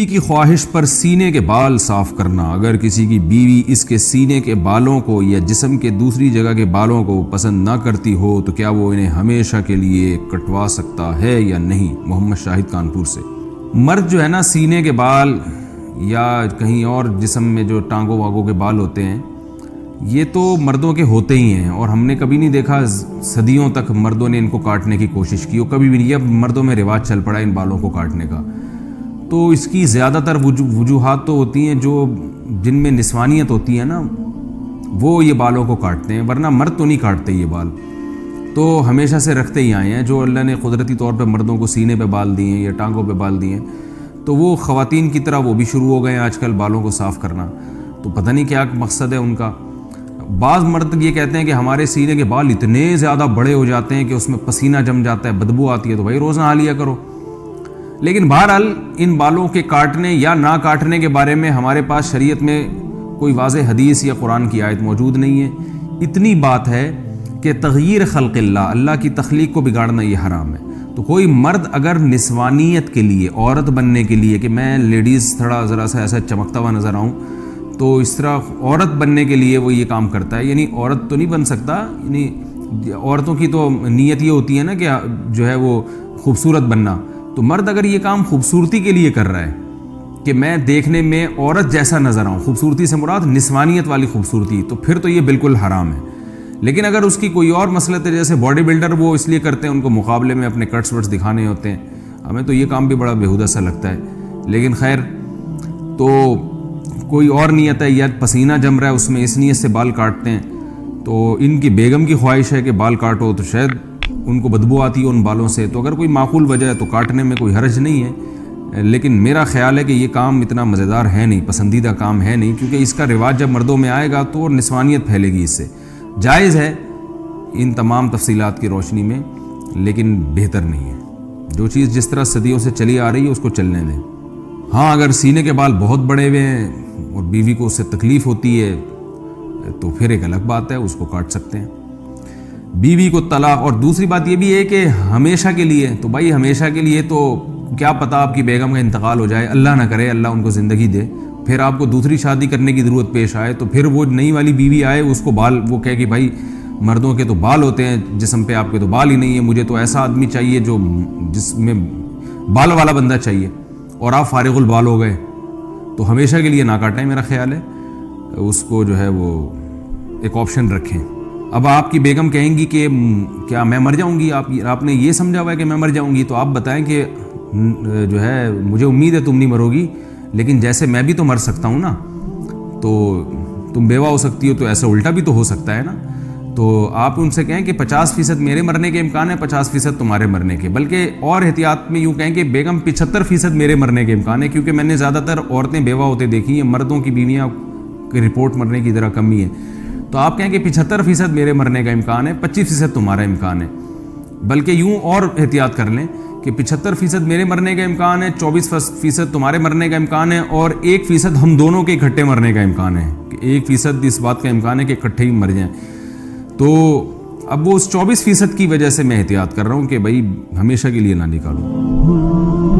کی خواہش پر سینے کے بال صاف کرنا. اگر کسی کی بیوی اس کے سینے کے بالوں کو یا جسم کے دوسری جگہ کے بالوں کو پسند نہ کرتی ہو تو کیا وہ انہیں ہمیشہ کے لیے کٹوا سکتا ہے یا نہیں؟ محمد شاہد کانپور سے. مرد جو ہے نا، سینے کے بال یا کہیں اور جسم میں جو ٹانگوں واگوں کے بال ہوتے ہیں، یہ تو مردوں کے ہوتے ہی ہیں، اور ہم نے کبھی نہیں دیکھا صدیوں تک مردوں نے ان کو کاٹنے کی کوشش کی، اور کبھی بھی نہیں. اب مردوں میں رواج چل پڑا ان بالوں کو کاٹنے کا. تو اس کی زیادہ تر وجوہات تو ہوتی ہیں جو جن میں نسوانیت ہوتی ہے نا، وہ یہ بالوں کو کاٹتے ہیں، ورنہ مرد تو نہیں کاٹتے یہ بال. تو ہمیشہ سے رکھتے ہی آئے ہیں. جو اللہ نے قدرتی طور پہ مردوں کو سینے پہ بال دیے ہیں یا ٹانگوں پہ بال دیے ہیں، تو وہ خواتین کی طرح وہ بھی شروع ہو گئے ہیں آج کل بالوں کو صاف کرنا. تو پتہ نہیں کیا مقصد ہے ان کا. بعض مرد یہ کہتے ہیں کہ ہمارے سینے کے بال اتنے زیادہ بڑے ہو جاتے ہیں کہ اس میں پسینہ جم جاتا ہے، بدبو آتی ہے، تو بھائی روز نہا لیا کرو. لیکن بہرحال ان بالوں کے کاٹنے یا نہ کاٹنے کے بارے میں ہمارے پاس شریعت میں کوئی واضح حدیث یا قرآن کی آیت موجود نہیں ہے. اتنی بات ہے کہ تغییر خلق اللہ کی تخلیق کو بگاڑنا یہ حرام ہے. تو کوئی مرد اگر نسوانیت کے لیے، عورت بننے کے لیے، کہ میں لیڈیز تھوڑا ذرا سا ایسا چمکتا ہوا نظر آؤں، تو اس طرح عورت بننے کے لیے وہ یہ کام کرتا ہے. یعنی عورت تو نہیں بن سکتا، یعنی عورتوں کی تو نیت یہ ہوتی ہے نا کہ جو ہے وہ خوبصورت بننا. تو مرد اگر یہ کام خوبصورتی کے لیے کر رہا ہے کہ میں دیکھنے میں عورت جیسا نظر آؤں، خوبصورتی سے مراد نسوانیت والی خوبصورتی، تو پھر تو یہ بالکل حرام ہے. لیکن اگر اس کی کوئی اور مسلط ہے، جیسے باڈی بلڈر وہ اس لیے کرتے ہیں ان کو مقابلے میں اپنے کٹس وٹس دکھانے ہوتے ہیں، ہمیں تو یہ کام بھی بڑا بےہودہ سا لگتا ہے. لیکن خیر، تو کوئی اور نیت ہے یا پسینہ جم رہا ہے اس میں، اس نیت سے بال کاٹتے ہیں. تو ان کی بیگم کی خواہش ہے کہ بال کاٹو، تو شاید ان کو بدبو آتی ہے ان بالوں سے. تو اگر کوئی معقول وجہ ہے تو کاٹنے میں کوئی حرج نہیں ہے. لیکن میرا خیال ہے کہ یہ کام اتنا مزیدار ہے نہیں، پسندیدہ کام ہے نہیں، کیونکہ اس کا رواج جب مردوں میں آئے گا تو نسوانیت پھیلے گی. اس سے جائز ہے ان تمام تفصیلات کی روشنی میں، لیکن بہتر نہیں ہے. جو چیز جس طرح صدیوں سے چلی آ رہی ہے اس کو چلنے دیں. ہاں، اگر سینے کے بال بہت بڑے ہوئے ہیں اور بیوی کو اس سے تکلیف ہوتی ہے تو پھر ایک الگ بات ہے، اس کو کاٹ سکتے ہیں. بیوی کو طلاق. اور دوسری بات یہ بھی ہے کہ ہمیشہ کے لیے، تو بھائی ہمیشہ کے لیے تو کیا پتہ آپ کی بیگم کا انتقال ہو جائے، اللہ نہ کرے، اللہ ان کو زندگی دے، پھر آپ کو دوسری شادی کرنے کی ضرورت پیش آئے، تو پھر وہ نئی والی بیوی آئے، اس کو بال، وہ کہے کہ بھائی مردوں کے تو بال ہوتے ہیں جسم پہ، آپ کے تو بال ہی نہیں ہے، مجھے تو ایسا آدمی چاہیے جو جس میں بال والا بندہ چاہیے، اور آپ فارغ البال ہو گئے. تو ہمیشہ کے لیے نہ کاٹیں، میرا خیال ہے اس کو جو ہے وہ ایک آپشن رکھیں. اب آپ کی بیگم کہیں گی کہ کیا میں مر جاؤں گی، آپ نے یہ سمجھا ہوا ہے کہ میں مر جاؤں گی، تو آپ بتائیں کہ جو ہے مجھے امید ہے تم نہیں مرو گی، لیکن جیسے میں بھی تو مر سکتا ہوں نا، تو تم بیوہ ہو سکتی ہو، تو ایسا الٹا بھی تو ہو سکتا ہے نا. تو آپ ان سے کہیں کہ 50% میرے مرنے کے امکان ہے، 50% تمہارے مرنے کے. بلکہ اور احتیاط میں یوں کہیں کہ بیگم 75% میرے مرنے کے امکان ہے، کیونکہ میں نے زیادہ تر عورتیں بیوہ ہوتے دیکھی ہیں، مردوں کی بیویاں کی رپورٹ مرنے کی ذرا کمی ہے. تو آپ کہیں کہ 75% میرے مرنے کا امکان ہے، 25% تمہارا امکان ہے. بلکہ یوں اور احتیاط کر لیں کہ 75% میرے مرنے کا امکان ہے، 24% تمہارے مرنے کا امکان ہے، اور 1% ہم دونوں کے اکٹھے مرنے کا امکان ہے، کہ 1% اس بات کا امکان ہے کہ اکٹھے ہی مر جائیں. تو اب وہ اس 24% کی وجہ سے میں احتیاط کر رہا ہوں کہ بھائی ہمیشہ کے لیے نہ نکالوں.